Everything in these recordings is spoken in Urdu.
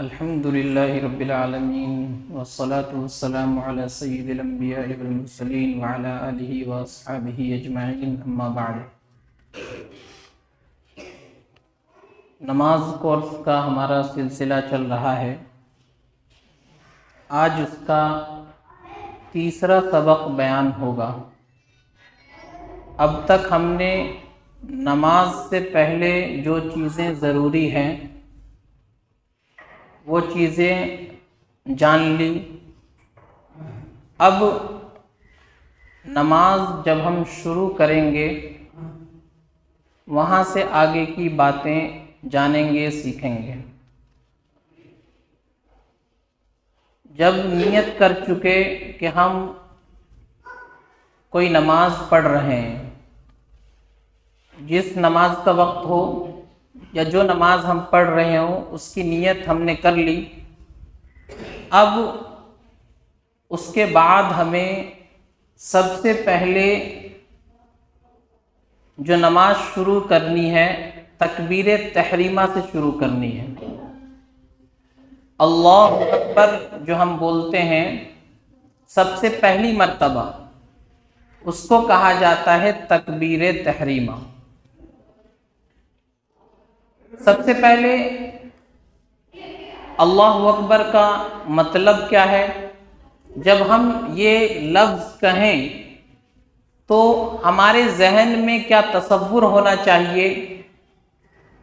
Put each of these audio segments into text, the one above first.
الحمد لله رب العالمين والصلاة والسلام على سيد الأنبياء والمرسلين وعلى آله وأصحابه أجمعين أما بعد۔ نماز کورس کا ہمارا سلسلہ چل رہا ہے۔ آج اس کا تیسرا سبق بیان ہوگا۔ اب تک ہم نے نماز سے پہلے جو چیزیں ضروری ہیں وہ چیزیں جان لی۔ اب نماز جب ہم شروع کریں گے وہاں سے آگے کی باتیں جانیں گے، سیکھیں گے۔ جب نیت کر چکے کہ ہم کوئی نماز پڑھ رہے ہیں، جس نماز کا وقت ہو یا جو نماز ہم پڑھ رہے ہوں اس کی نیت ہم نے کر لی، اب اس کے بعد ہمیں سب سے پہلے جو نماز شروع کرنی ہے تکبیر تحریمہ سے شروع کرنی ہے۔ اللہ اکبر جو ہم بولتے ہیں سب سے پہلی مرتبہ، اس کو کہا جاتا ہے تکبیر تحریمہ۔ سب سے پہلے اللہ اکبر کا مطلب کیا ہے؟ جب ہم یہ لفظ کہیں تو ہمارے ذہن میں کیا تصور ہونا چاہیے،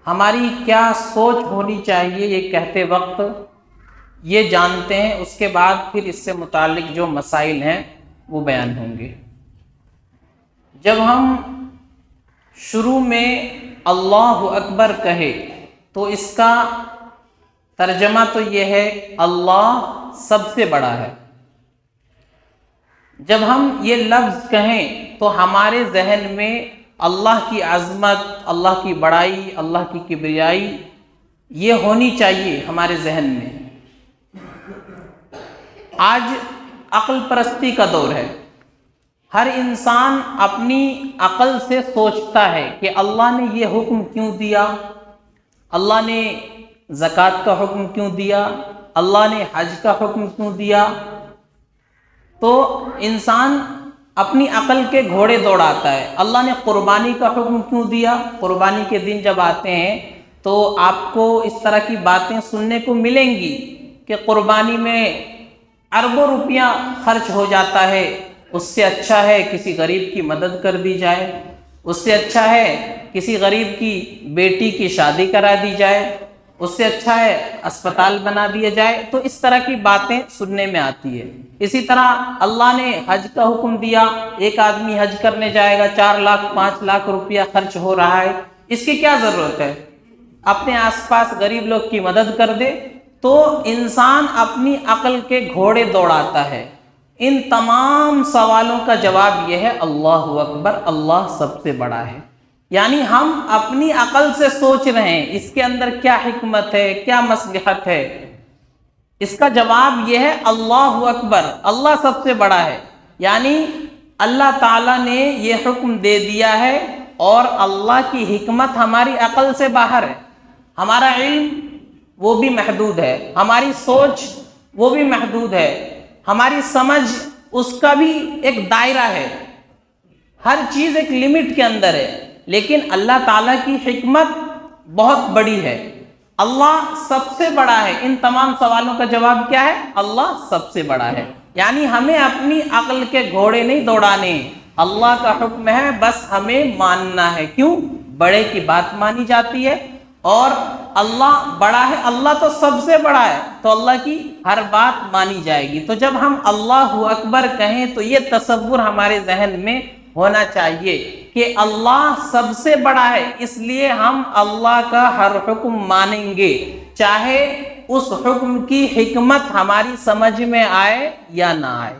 ہماری کیا سوچ ہونی چاہیے یہ کہتے وقت، یہ جانتے ہیں۔ اس کے بعد پھر اس سے متعلق جو مسائل ہیں وہ بیان ہوں گے۔ جب ہم شروع میں اللہ اکبر کہے تو اس کا ترجمہ تو یہ ہے اللہ سب سے بڑا ہے۔ جب ہم یہ لفظ کہیں تو ہمارے ذہن میں اللہ کی عظمت، اللہ کی بڑائی، اللہ کی کبریائی یہ ہونی چاہیے ہمارے ذہن میں۔ آج عقل پرستی کا دور ہے۔ ہر انسان اپنی عقل سے سوچتا ہے کہ اللہ نے یہ حکم کیوں دیا، اللہ نے زکوٰۃ کا حکم کیوں دیا، اللہ نے حج کا حکم کیوں دیا۔ تو انسان اپنی عقل کے گھوڑے دوڑاتا ہے۔ اللہ نے قربانی کا حکم کیوں دیا؟ قربانی کے دن جب آتے ہیں تو آپ کو اس طرح کی باتیں سننے کو ملیں گی کہ قربانی میں اربوں روپیہ خرچ ہو جاتا ہے، اس سے اچھا ہے کسی غریب کی مدد کر دی جائے، اس سے اچھا ہے کسی غریب کی بیٹی کی شادی کرا دی جائے، اس سے اچھا ہے اسپتال بنا دیا جائے۔ تو اس طرح کی باتیں سننے میں آتی ہے۔ اسی طرح اللہ نے حج کا حکم دیا، ایک آدمی حج کرنے جائے گا، 4 لاکھ 5 لاکھ روپیہ خرچ ہو رہا ہے، اس کی کیا ضرورت ہے؟ اپنے آس پاس غریب لوگ کی مدد کر دے۔ تو انسان اپنی عقل کے گھوڑے دوڑاتا ہے۔ ان تمام سوالوں کا جواب یہ ہے اللہ اکبر، اللہ سب سے بڑا ہے۔ یعنی ہم اپنی عقل سے سوچ رہے ہیں اس کے اندر کیا حکمت ہے، کیا مصلحت ہے۔ اس کا جواب یہ ہے اللہ اکبر، اللہ سب سے بڑا ہے۔ یعنی اللہ تعالیٰ نے یہ حکم دے دیا ہے اور اللہ کی حکمت ہماری عقل سے باہر ہے۔ ہمارا علم وہ بھی محدود ہے، ہماری سوچ وہ بھی محدود ہے، ہماری سمجھ اس کا بھی ایک دائرہ ہے، ہر چیز ایک لمٹ کے اندر ہے۔ لیکن اللہ تعالیٰ کی حکمت بہت بڑی ہے، اللہ سب سے بڑا ہے۔ ان تمام سوالوں کا جواب کیا ہے؟ اللہ سب سے بڑا ہے۔ یعنی ہمیں اپنی عقل کے گھوڑے نہیں دوڑانے، اللہ کا حکم ہے بس ہمیں ماننا ہے۔ کیوں؟ بڑے کی بات مانی جاتی ہے، اور اللہ بڑا ہے، اللہ تو سب سے بڑا ہے، تو اللہ کی ہر بات مانی جائے گی۔ تو جب ہم اللہ اکبر کہیں تو یہ تصور ہمارے ذہن میں ہونا چاہیے کہ اللہ سب سے بڑا ہے، اس لیے ہم اللہ کا ہر حکم مانیں گے، چاہے اس حکم کی حکمت ہماری سمجھ میں آئے یا نہ آئے۔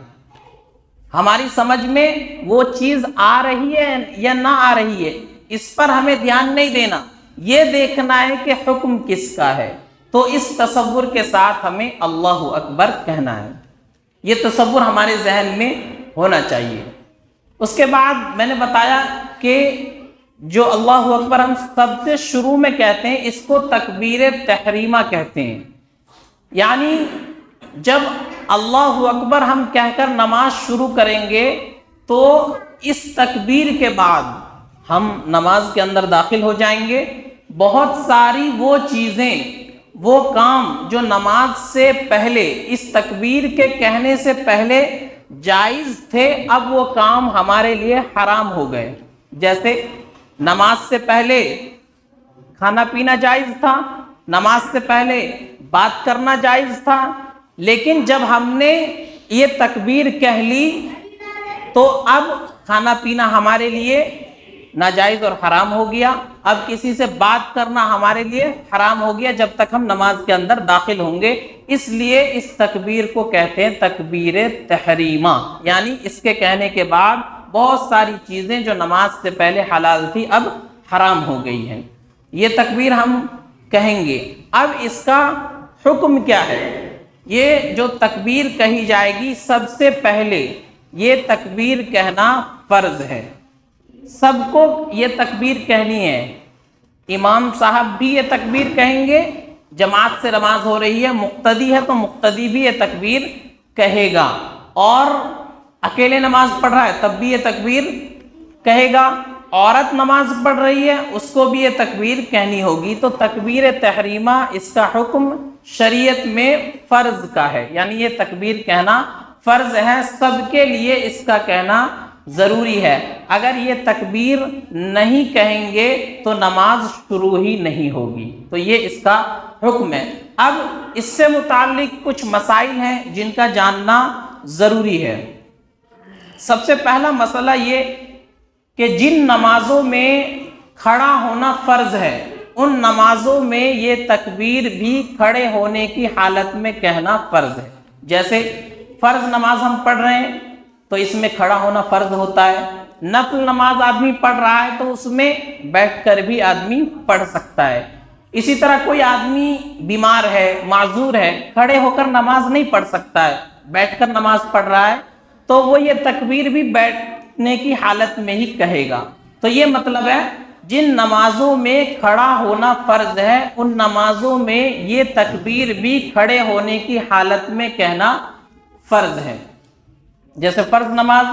ہماری سمجھ میں وہ چیز آ رہی ہے یا نہ آ رہی ہے، اس پر ہمیں دھیان نہیں دینا، یہ دیکھنا ہے کہ حکم کس کا ہے۔ تو اس تصور کے ساتھ ہمیں اللہ اکبر کہنا ہے، یہ تصور ہمارے ذہن میں ہونا چاہیے۔ اس کے بعد میں نے بتایا کہ جو اللہ اکبر ہم سب سے شروع میں کہتے ہیں اس کو تکبیر تحریمہ کہتے ہیں۔ یعنی جب اللہ اکبر ہم کہہ کر نماز شروع کریں گے تو اس تکبیر کے بعد ہم نماز کے اندر داخل ہو جائیں گے. بہت ساری وہ چیزیں، وہ کام جو نماز سے پہلے، اس تکبیر کے کہنے سے پہلے جائز تھے، اب وہ کام ہمارے لیے حرام ہو گئے. جیسے نماز سے پہلے کھانا پینا جائز تھا، نماز سے پہلے بات کرنا جائز تھا، لیکن جب ہم نے یہ تکبیر کہہ لی تو اب کھانا پینا ہمارے لیے ناجائز اور حرام ہو گیا. اب کسی سے بات کرنا ہمارے لیے حرام ہو گیا جب تک ہم نماز کے اندر داخل ہوں گے. اس لیے اس تکبیر کو کہتے ہیں تکبیر تحریمہ، یعنی اس کے کہنے کے بعد بہت ساری چیزیں جو نماز سے پہلے حلال تھی اب حرام ہو گئی ہیں. یہ تکبیر ہم کہیں گے. اب اس کا حکم کیا ہے؟ یہ جو تکبیر کہی جائے گی سب سے پہلے یہ تکبیر کہنا فرض ہے. سب کو یہ تکبیر کہنی ہے. امام صاحب بھی یہ تکبیر کہیں گے، جماعت سے نماز ہو رہی ہے، مقتدی ہے تو مقتدی بھی یہ تکبیر کہے گا، اور اکیلے نماز پڑھ رہا ہے تب بھی یہ تکبیر کہے گا. عورت نماز پڑھ رہی ہے اس کو بھی یہ تکبیر کہنی ہوگی. تو تکبیر تحریمہ اس کا حکم شریعت میں فرض کا ہے، یعنی یہ تکبیر کہنا فرض ہے، سب کے لیے اس کا کہنا ضروری ہے. اگر یہ تکبیر نہیں کہیں گے تو نماز شروع ہی نہیں ہوگی. تو یہ اس کا حکم ہے. اب اس سے متعلق کچھ مسائل ہیں جن کا جاننا ضروری ہے. سب سے پہلا مسئلہ یہ کہ جن نمازوں میں کھڑا ہونا فرض ہے ان نمازوں میں یہ تکبیر بھی کھڑے ہونے کی حالت میں کہنا فرض ہے. جیسے فرض نماز ہم پڑھ رہے ہیں تو اس میں کھڑا ہونا فرض ہوتا ہے. نفل نماز آدمی پڑھ رہا ہے تو اس میں بیٹھ کر بھی آدمی پڑھ سکتا ہے. اسی طرح کوئی آدمی بیمار ہے، معذور ہے، کھڑے ہو کر نماز نہیں پڑھ سکتا ہے، بیٹھ کر نماز پڑھ رہا ہے تو وہ یہ تکبیر بھی بیٹھنے کی حالت میں ہی کہے گا. تو یہ مطلب ہے جن نمازوں میں کھڑا ہونا فرض ہے ان نمازوں میں یہ تکبیر بھی کھڑے ہونے کی حالت میں کہنا فرض ہے. جیسے فرض نماز،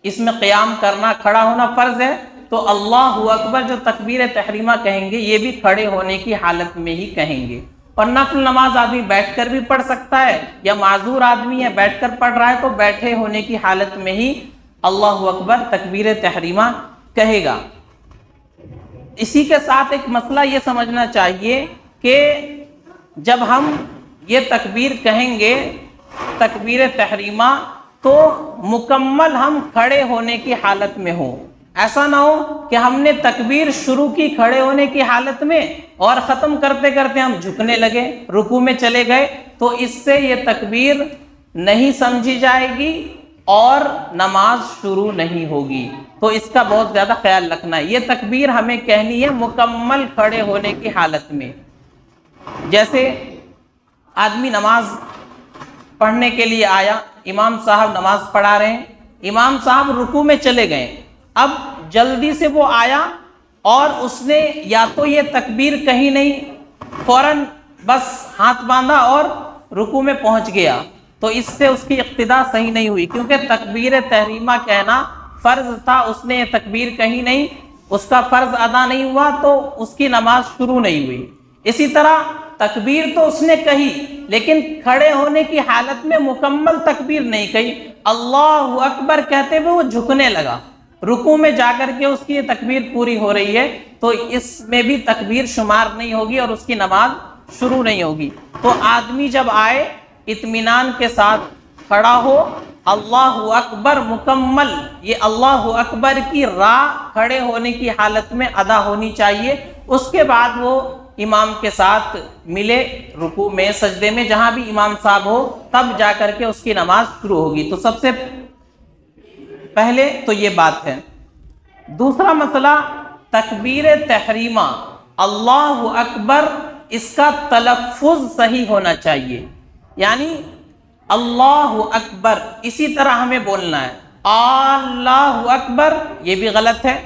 اس میں قیام کرنا، کھڑا ہونا فرض ہے، تو اللہ اکبر جو تکبیر تحریمہ کہیں گے یہ بھی کھڑے ہونے کی حالت میں ہی کہیں گے. اور نفل نماز آدمی بیٹھ کر بھی پڑھ سکتا ہے، یا معذور آدمی ہے بیٹھ کر پڑھ رہا ہے تو بیٹھے ہونے کی حالت میں ہی اللہ اکبر تکبیر تحریمہ کہے گا. اسی کے ساتھ ایک مسئلہ یہ سمجھنا چاہیے کہ جب ہم یہ تکبیر کہیں گے تکبیر تحریمہ تو مکمل ہم کھڑے ہونے کی حالت میں ہوں. ایسا نہ ہو کہ ہم نے تکبیر شروع کی کھڑے ہونے کی حالت میں اور ختم کرتے کرتے ہم جھکنے لگے، رکوع میں چلے گئے، تو اس سے یہ تکبیر نہیں سمجھی جائے گی اور نماز شروع نہیں ہوگی. تو اس کا بہت زیادہ خیال رکھنا ہے. یہ تکبیر ہمیں کہنی ہے مکمل کھڑے ہونے کی حالت میں. جیسے آدمی نماز پڑھنے کے لیے آیا، امام صاحب نماز پڑھا رہے ہیں، امام صاحب رکوع میں چلے گئے، اب جلدی سے وہ آیا اور اس نے یا تو یہ تکبیر کہی نہیں، فوراً بس ہاتھ باندھا اور رکوع میں پہنچ گیا، تو اس سے اس کی اقتدا صحیح نہیں ہوئی، کیونکہ تکبیر تحریمہ کہنا فرض تھا، اس نے یہ تکبیر کہی نہیں، اس کا فرض ادا نہیں ہوا تو اس کی نماز شروع نہیں ہوئی. اسی طرح تکبیر تو اس نے کہی لیکن کھڑے ہونے کی حالت میں مکمل تکبیر نہیں کہی، اللہ اکبر کہتے ہوئے وہ جھکنے لگا، رکوع میں جا کر کے اس کی یہ تکبیر پوری ہو رہی ہے، تو اس میں بھی تکبیر شمار نہیں ہوگی اور اس کی نماز شروع نہیں ہوگی. تو آدمی جب آئے اطمینان کے ساتھ کھڑا ہو، اللہ اکبر مکمل، یہ اللہ اکبر کی راہ کھڑے ہونے کی حالت میں ادا ہونی چاہیے. اس کے بعد وہ امام کے ساتھ ملے رکوع میں، سجدے میں، جہاں بھی امام صاحب ہو، تب جا کر کے اس کی نماز شروع ہوگی. تو سب سے پہلے تو یہ بات ہے. دوسرا مسئلہ تکبیر تحریمہ، اللہ اکبر، اس کا تلفظ صحیح ہونا چاہیے. یعنی اللہ اکبر اسی طرح ہمیں بولنا ہے. اللہ اکبر یہ بھی غلط ہے،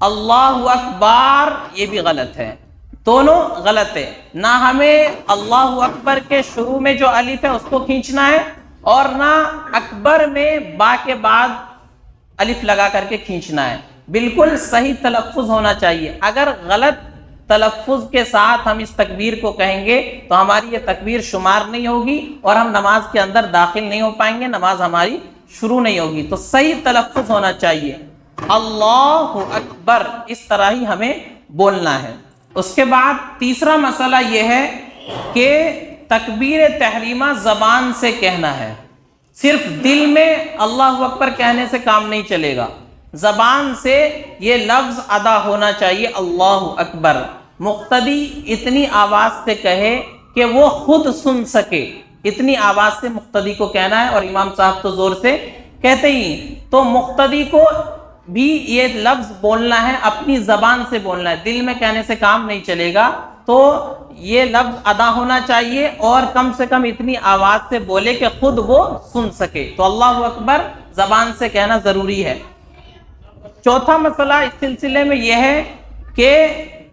اللہ اکبر یہ بھی غلط ہے. دونوں غلط ہے. نہ ہمیں اللہ اکبر کے شروع میں جو الف ہے اس کو کھینچنا ہے، اور نہ اکبر میں با کے بعد الف لگا کر کے کھینچنا ہے. بالکل صحیح تلفظ ہونا چاہیے. اگر غلط تلفظ کے ساتھ ہم اس تکبیر کو کہیں گے تو ہماری یہ تکبیر شمار نہیں ہوگی اور ہم نماز کے اندر داخل نہیں ہو پائیں گے، نماز ہماری شروع نہیں ہوگی. تو صحیح تلفظ ہونا چاہیے، اللہ اکبر، اس طرح ہی ہمیں بولنا ہے. اس کے بعد تیسرا مسئلہ یہ ہے کہ تکبیر تحریمہ زبان سے کہنا ہے. صرف دل میں اللہ اکبر کہنے سے کام نہیں چلے گا، زبان سے یہ لفظ ادا ہونا چاہیے اللہ اکبر. مقتدی اتنی آواز سے کہے کہ وہ خود سن سکے، اتنی آواز سے مقتدی کو کہنا ہے. اور امام صاحب تو زور سے کہتے ہی، تو مقتدی کو بھی یہ لفظ بولنا ہے، اپنی زبان سے بولنا ہے، دل میں کہنے سے کام نہیں چلے گا. تو یہ لفظ ادا ہونا چاہیے اور کم سے کم اتنی آواز سے بولے کہ خود وہ سن سکے. تو اللہ اکبر زبان سے کہنا ضروری ہے. چوتھا مسئلہ اس سلسلے میں یہ ہے کہ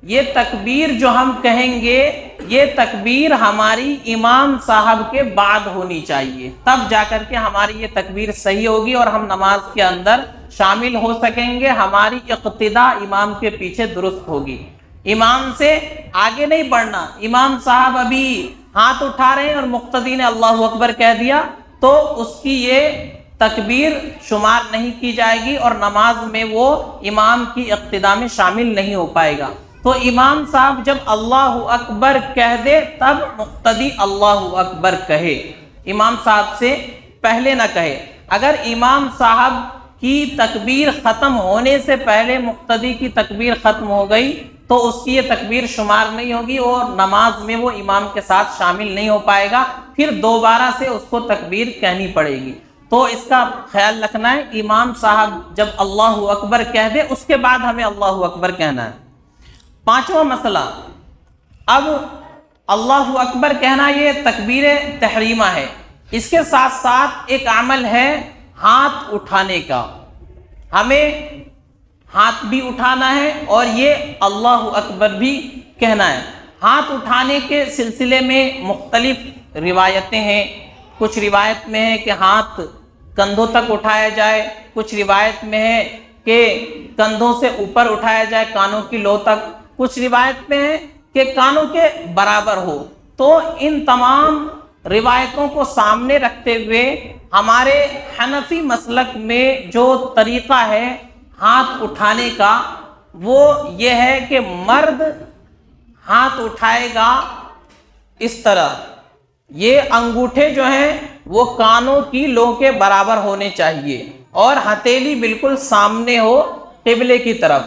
یہ تکبیر جو ہم کہیں گے، یہ تکبیر ہماری امام صاحب کے بعد ہونی چاہیے، تب جا کر کے ہماری یہ تکبیر صحیح ہوگی اور ہم نماز کے اندر شامل ہو سکیں گے. ہماری اقتداء امام کے پیچھے درست ہوگی. امام سے آگے نہیں بڑھنا. امام صاحب ابھی ہاتھ اٹھا رہے ہیں اور مقتدی نے اللہ اکبر کہہ دیا تو اس کی یہ تکبیر شمار نہیں کی جائے گی اور نماز میں وہ امام کی اقتداء میں شامل نہیں ہو پائے گا. تو امام صاحب جب اللہ اکبر کہہ دے تب مقتدی اللہ اکبر کہے، امام صاحب سے پہلے نہ کہے. اگر امام صاحب کی تکبیر ختم ہونے سے پہلے مقتدی کی تکبیر ختم ہو گئی تو اس کی یہ تکبیر شمار نہیں ہوگی اور نماز میں وہ امام کے ساتھ شامل نہیں ہو پائے گا. پھر دوبارہ سے اس کو تکبیر کہنی پڑے گی. تو اس کا خیال رکھنا ہے، امام صاحب جب اللہ اکبر کہہ دے اس کے بعد ہمیں اللہ اکبر کہنا ہے. پانچواں مسئلہ، اب اللہ اکبر کہنا یہ تکبیر تحریمہ ہے، اس کے ساتھ ساتھ ایک عمل ہے ہاتھ اٹھانے کا. ہمیں ہاتھ بھی اٹھانا ہے اور یہ اللہ اکبر بھی کہنا ہے. ہاتھ اٹھانے کے سلسلے میں مختلف روایتیں ہیں. کچھ روایت میں ہے کہ ہاتھ کندھوں تک اٹھایا جائے، کچھ روایت میں ہے کہ کندھوں سے اوپر اٹھایا جائے کانوں کی لو تک، کچھ روایت میں ہے کہ کانوں کے برابر ہو. تو ان تمام روایتوں کو سامنے رکھتے ہوئے ہمارے حنفی مسلک میں جو طریقہ ہے ہاتھ اٹھانے کا وہ یہ ہے کہ مرد ہاتھ اٹھائے گا اس طرح، یہ انگوٹھے جو ہیں وہ کانوں کی لو کے برابر ہونے چاہیے اور ہتھیلی بالکل سامنے ہو قبلے کی طرف.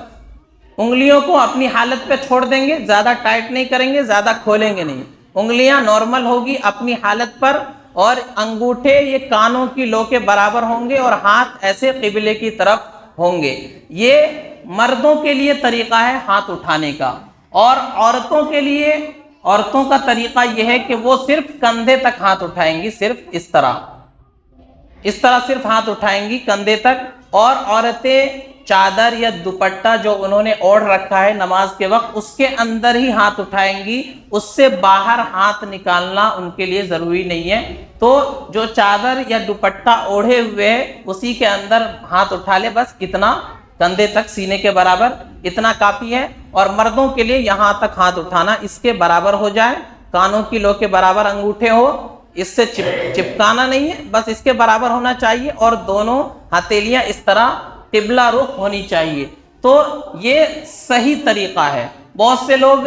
انگلیوں کو اپنی حالت پہ چھوڑ دیں گے، زیادہ ٹائٹ نہیں کریں گے، زیادہ کھولیں گے نہیں. انگلیاں نارمل ہوگی اپنی حالت پر اور انگوٹھے یہ کانوں کی لو کے برابر ہوں گے اور ہاتھ ایسے قبلے کی طرف ہوں گے. یہ مردوں کے لیے طریقہ ہے ہاتھ اٹھانے کا. اور عورتوں کے لیے، عورتوں کا طریقہ یہ ہے کہ وہ صرف کندھے تک ہاتھ اٹھائیں گی، صرف اس طرح صرف ہاتھ اٹھائیں گی کندھے تک. اور عورتیں چادر یا دوپٹہ جو انہوں نے اوڑھ رکھا ہے نماز کے وقت اس کے اندر ہی ہاتھ اٹھائیں گی، اس سے باہر ہاتھ نکالنا ان کے لیے ضروری نہیں ہے. تو جو چادر یا دوپٹہ اوڑھے ہوئے اسی کے اندر ہاتھ اٹھا لے، بس اتنا کندھے تک سینے کے برابر اتنا کافی ہے. اور مردوں کے لیے یہاں تک ہاتھ اٹھانا اس کے برابر ہو جائے، کانوں کی لو کے برابر انگوٹھے ہو، اس سے چپکانا نہیں ہے، بس اس کے برابر ہونا چاہیے اور دونوں ہتھیلیاں اس طرح قبلہ رخ ہونی چاہیے. تو یہ صحیح طریقہ ہے. بہت سے لوگ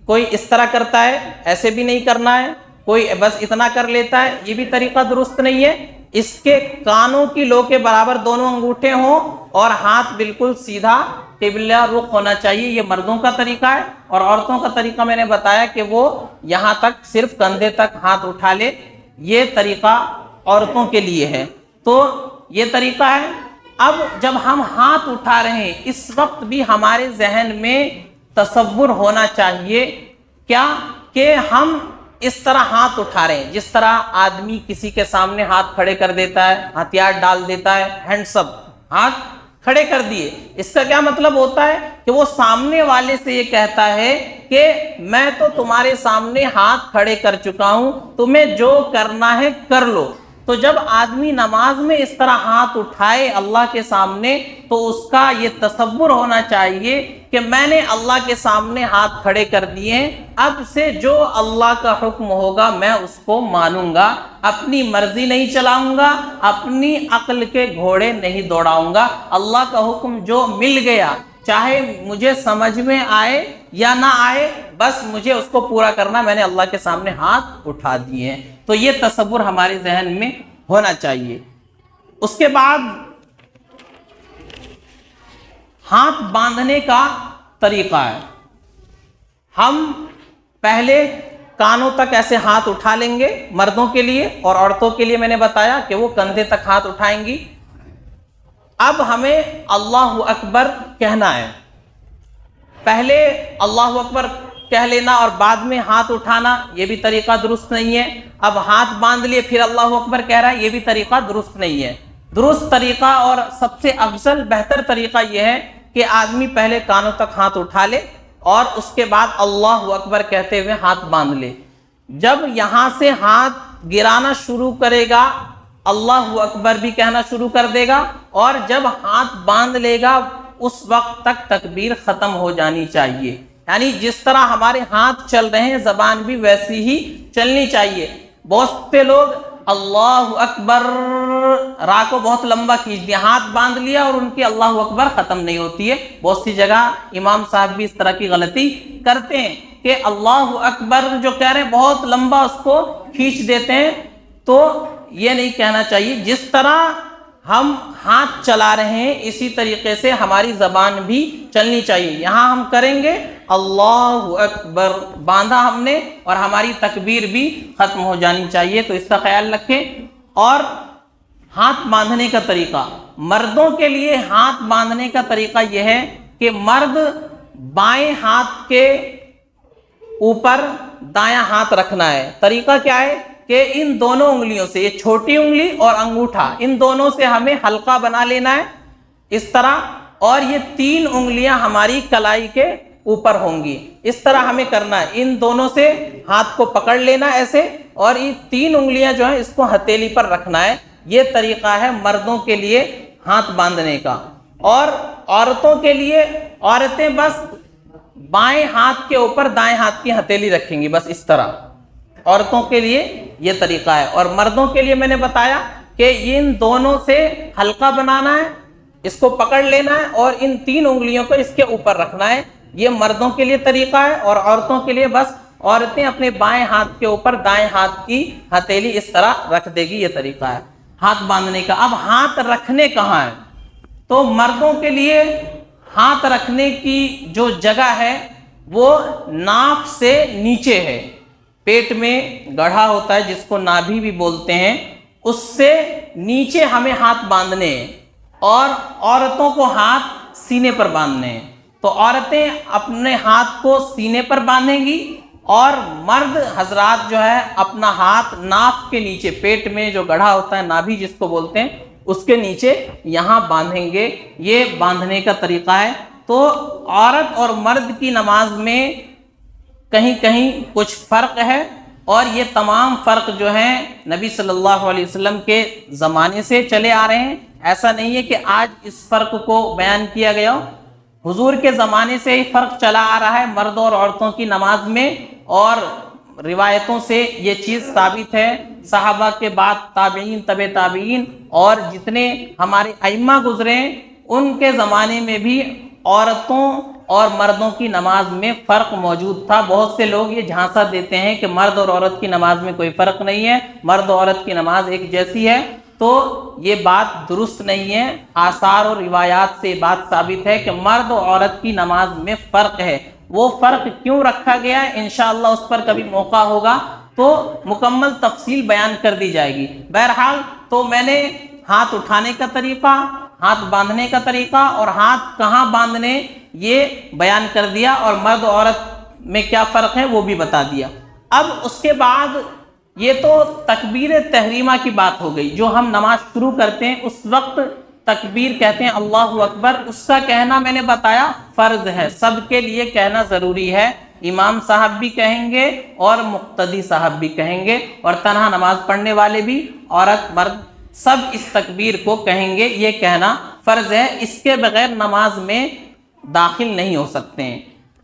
کوئی اس طرح کرتا ہے، ایسے بھی نہیں کرنا ہے، کوئی بس اتنا کر لیتا ہے، یہ بھی طریقہ درست نہیں ہے. اس کے کانوں کی لو کے برابر دونوں انگوٹھے ہوں اور ہاتھ بالکل سیدھا قبلہ رخ ہونا چاہیے. یہ مردوں کا طریقہ ہے. اور عورتوں کا طریقہ میں نے بتایا کہ وہ یہاں تک صرف کندھے تک ہاتھ اٹھا لے، یہ طریقہ عورتوں کے لیے ہے. تو یہ طریقہ ہے. اب جب ہم ہاتھ اٹھا رہے ہیں اس وقت بھی ہمارے ذہن میں تصور ہونا چاہیے کیا کہ ہم اس طرح ہاتھ اٹھا رہے ہیں جس طرح آدمی کسی کے سامنے ہاتھ کھڑے کر دیتا ہے، ہتھیار ڈال دیتا ہے، ہینڈس اپ، ہاتھ کھڑے کر دیے۔ اس کا کیا مطلب ہوتا ہے کہ وہ سامنے والے سے یہ کہتا ہے کہ میں تو تمہارے سامنے ہاتھ کھڑے کر چکا ہوں، تمہیں جو کرنا ہے کر لو۔ تو جب آدمی نماز میں اس طرح ہاتھ اٹھائے اللہ کے سامنے تو اس کا یہ تصور ہونا چاہیے کہ میں نے اللہ کے سامنے ہاتھ کھڑے کر دیے ہیں، اب سے جو اللہ کا حکم ہوگا میں اس کو مانوں گا، اپنی مرضی نہیں چلاؤں گا، اپنی عقل کے گھوڑے نہیں دوڑاؤں گا، اللہ کا حکم جو مل گیا چاہے مجھے سمجھ میں آئے یا نہ آئے، بس مجھے اس کو پورا کرنا، میں نے اللہ کے سامنے ہاتھ اٹھا دیے ہیں۔ تو یہ تصور ہمارے ذہن میں ہونا چاہیے۔ اس کے بعد ہاتھ باندھنے کا طریقہ ہے۔ ہم پہلے کانوں تک ایسے ہاتھ اٹھا لیں گے مردوں کے لیے، اور عورتوں کے لیے میں نے بتایا کہ وہ کندھے تک ہاتھ اٹھائیں گی۔ اب ہمیں اللہ اکبر کہنا ہے۔ پہلے اللہ اکبر کہہ لینا اور بعد میں ہاتھ اٹھانا، یہ بھی طریقہ درست نہیں ہے۔ اب ہاتھ باندھ لیے پھر اللہ اکبر کہہ رہا ہے، یہ بھی طریقہ درست نہیں ہے۔ درست طریقہ اور سب سے افضل بہتر طریقہ یہ ہے کہ آدمی پہلے کانوں تک ہاتھ اٹھا لے اور اس کے بعد اللہ اکبر کہتے ہوئے ہاتھ باندھ لے۔ جب یہاں سے ہاتھ گرانا شروع کرے گا اللہ اکبر بھی کہنا شروع کر دے گا، اور جب ہاتھ باندھ لے گا اس وقت تک تکبیر ختم ہو جانی چاہیے۔ یعنی جس طرح ہمارے ہاتھ چل رہے ہیں زبان بھی ویسی ہی چلنی چاہیے۔ بہت سے لوگ اللہ اکبر را کو بہت لمبا کھینچ دیا، ہاتھ باندھ لیا اور ان کی اللہ اکبر ختم نہیں ہوتی ہے۔ بہت سی جگہ امام صاحب بھی اس طرح کی غلطی کرتے ہیں کہ اللہ اکبر جو کہہ رہے ہیں بہت لمبا اس کو کھینچ دیتے ہیں۔ تو یہ نہیں کہنا چاہیے، جس طرح ہم ہاتھ چلا رہے ہیں اسی طریقے سے ہماری زبان بھی چلنی چاہیے۔ یہاں ہم کریں گے اللہ اکبر، باندھا ہم نے، اور ہماری تکبیر بھی ختم ہو جانی چاہیے، تو اس کا خیال رکھیں۔ اور ہاتھ باندھنے کا طریقہ، مردوں کے لیے ہاتھ باندھنے کا طریقہ یہ ہے کہ مرد بائیں ہاتھ کے اوپر دایاں ہاتھ رکھنا ہے۔ طریقہ کیا ہے کہ ان دونوں انگلیوں سے، یہ چھوٹی انگلی اور انگوٹھا، ان دونوں سے ہمیں حلقہ بنا لینا ہے اس طرح، اور یہ 3 انگلیاں ہماری کلائی کے اوپر ہوں گی، اس طرح ہمیں کرنا ہے۔ ان دونوں سے ہاتھ کو پکڑ لینا ایسے، اور یہ 3 انگلیاں جو ہیں اس کو ہتھیلی پر رکھنا ہے۔ یہ طریقہ ہے مردوں کے لیے ہاتھ باندھنے کا۔ اور عورتوں کے لیے، عورتیں بس بائیں ہاتھ کے اوپر دائیں ہاتھ کی ہتھیلی رکھیں گی، بس اس طرح عورتوں کے لیے یہ طریقہ ہے۔ اور مردوں کے لیے میں نے بتایا کہ ان دونوں سے حلقہ بنانا ہے، اس کو پکڑ لینا ہے اور ان 3 انگلیوں کو اس کے اوپر رکھنا ہے۔ یہ مردوں کے لیے طریقہ ہے، اور عورتوں کے لیے بس عورتیں اپنے بائیں ہاتھ کے اوپر دائیں ہاتھ کی ہتھیلی اس طرح رکھ دے گی، یہ طریقہ ہے ہاتھ باندھنے کا۔ اب ہاتھ رکھنے کہاں ہے؟ تو مردوں کے لیے ہاتھ رکھنے کی جو جگہ ہے وہ ناف سے نیچے ہے، پیٹ میں گڑھا ہوتا ہے جس کو نابھی بھی بولتے ہیں، اس سے نیچے ہمیں ہاتھ باندھنے ہیں، اور عورتوں کو ہاتھ سینے پر باندھنے ہیں۔ تو عورتیں اپنے ہاتھ کو سینے پر باندھیں گی، اور مرد حضرات جو ہے اپنا ہاتھ ناف کے نیچے، پیٹ میں جو گڑھا ہوتا ہے نابھی جس کو بولتے ہیں، اس کے نیچے یہاں باندھیں گے۔ یہ باندھنے کا طریقہ ہے۔ تو عورت اور مرد کی نماز میں کہیں کہیں کچھ فرق ہے، اور یہ تمام فرق جو ہیں نبی صلی اللہ علیہ وسلم کے زمانے سے چلے آ رہے ہیں۔ ایسا نہیں ہے کہ آج اس فرق کو بیان کیا گیا، حضور کے زمانے سے ہی فرق چلا آ رہا ہے مردوں اور عورتوں کی نماز میں، اور روایتوں سے یہ چیز ثابت ہے۔ صحابہ کے بعد تابعین، تبع تابعین، اور جتنے ہمارے ائمہ گزرے ہیں ان کے زمانے میں بھی عورتوں اور مردوں کی نماز میں فرق موجود تھا۔ بہت سے لوگ یہ جھانسا دیتے ہیں کہ مرد اور عورت کی نماز میں کوئی فرق نہیں ہے، مرد اور عورت کی نماز ایک جیسی ہے، تو یہ بات درست نہیں ہے۔ آثار اور روایات سے بات ثابت ہے کہ مرد اور عورت کی نماز میں فرق ہے۔ وہ فرق کیوں رکھا گیا ہے انشاءاللہ اس پر کبھی موقع ہوگا تو مکمل تفصیل بیان کر دی جائے گی۔ بہرحال تو میں نے ہاتھ اٹھانے کا طریقہ، ہاتھ باندھنے کا طریقہ اور ہاتھ کہاں باندھنے یہ بیان کر دیا، اور مرد و عورت میں کیا فرق ہے وہ بھی بتا دیا۔ اب اس کے بعد یہ تو تکبیر تحریمہ کی بات ہو گئی، جو ہم نماز شروع کرتے ہیں اس وقت تکبیر کہتے ہیں اللہ اکبر، اس کا کہنا میں نے بتایا فرض ہے، سب کے لیے کہنا ضروری ہے، امام صاحب بھی کہیں گے اور مقتدی صاحب بھی کہیں گے، اور تنہا نماز پڑھنے والے بھی، عورت مرد سب اس تکبیر کو کہیں گے، یہ کہنا فرض ہے، اس کے بغیر نماز میں داخل نہیں ہو سکتے ہیں۔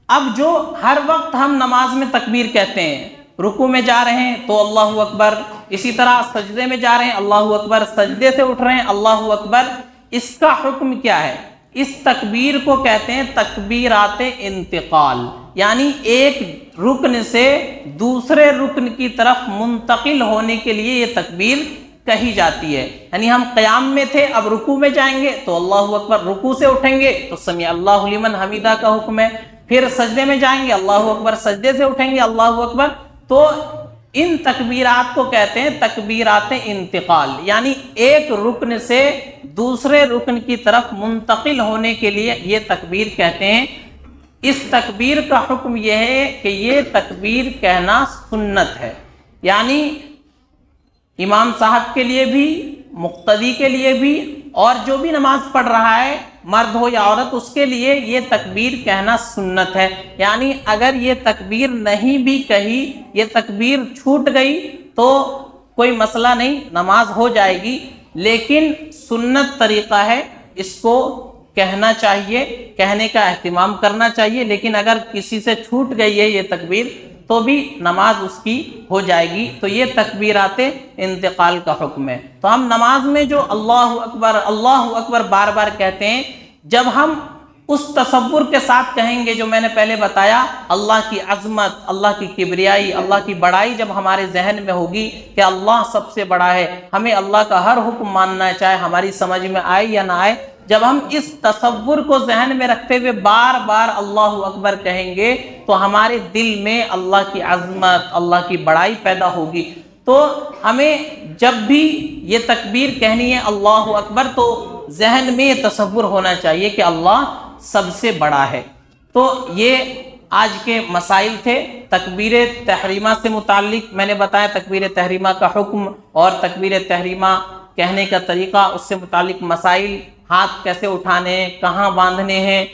اب جو ہر وقت ہم نماز میں تکبیر کہتے ہیں، رکوع میں جا رہے ہیں تو اللہ اکبر، اسی طرح سجدے میں جا رہے ہیں اللہ اکبر، سجدے سے اٹھ رہے ہیں اللہ اکبر، اس کا حکم کیا ہے؟ اس تکبیر کو کہتے ہیں تکبیرات انتقال، یعنی ایک رکن سے دوسرے رکن کی طرف منتقل ہونے کے لیے یہ تکبیر کہی جاتی ہے۔ یعنی ہم قیام میں تھے، اب رکوع میں جائیں گے تو اللہ اکبر، رکوع سے اٹھیں گے تو سمیع اللہ لمن حمیدہ کا حکم ہے، پھر سجدے میں جائیں گے اللہ اکبر، سجدے سے اٹھیں گے اللہ اکبر، تو ان تکبیرات کو کہتے ہیں تکبیرات انتقال، یعنی ایک رکن سے دوسرے رکن کی طرف منتقل ہونے کے لیے یہ تکبیر کہتے ہیں۔ اس تکبیر کا حکم یہ ہے کہ یہ تکبیر کہنا سنت ہے، یعنی امام صاحب کے لیے بھی، مقتدی کے لیے بھی، اور جو بھی نماز پڑھ رہا ہے مرد ہو یا عورت، اس کے لیے یہ تکبیر کہنا سنت ہے۔ یعنی اگر یہ تکبیر نہیں بھی کہی، یہ تکبیر چھوٹ گئی تو کوئی مسئلہ نہیں، نماز ہو جائے گی، لیکن سنت طریقہ ہے، اس کو کہنا چاہیے، کہنے کا اہتمام کرنا چاہیے، لیکن اگر کسی سے چھوٹ گئی ہے یہ تکبیر تو بھی نماز اس کی ہو جائے گی۔ تو یہ تکبیرات انتقال کا حکم ہے۔ تو ہم نماز میں جو اللہ اکبر بار بار کہتے ہیں، جب ہم اس تصور کے ساتھ کہیں گے جو میں نے پہلے بتایا، اللہ کی عظمت، اللہ کی کبریائی، اللہ کی بڑائی جب ہمارے ذہن میں ہوگی کہ اللہ سب سے بڑا ہے، ہمیں اللہ کا ہر حکم ماننا ہے، چاہے ہماری سمجھ میں آئے یا نہ آئے، جب ہم اس تصور کو ذہن میں رکھتے ہوئے بار بار اللہ اکبر کہیں گے تو ہمارے دل میں اللہ کی عظمت، اللہ کی بڑائی پیدا ہوگی۔ تو ہمیں جب بھی یہ تکبیر کہنی ہے اللہ اکبر تو ذہن میں یہ تصور ہونا چاہیے کہ اللہ سب سے بڑا ہے۔ تو یہ آج کے مسائل تھے تکبیر تحریمہ سے متعلق، میں نے بتایا تکبیر تحریمہ کا حکم اور تکبیر تحریمہ کہنے کا طریقہ، اس سے متعلق مسائل، ہاتھ کیسے اٹھانے ہیں، کہاں باندھنے ہیں،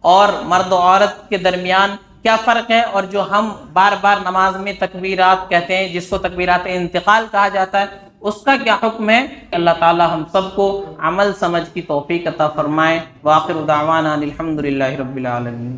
اور مرد و عورت کے درمیان کیا فرق ہے، اور جو ہم بار بار نماز میں تکبیرات کہتے ہیں جس کو تکبیرات انتقال کہا جاتا ہے، اس کا کیا حکم ہے۔ اللہ تعالی ہم سب کو عمل سمجھ کی توفیق عطا فرمائے۔ وآخر دعوانا الحمدللہ رب العالمین۔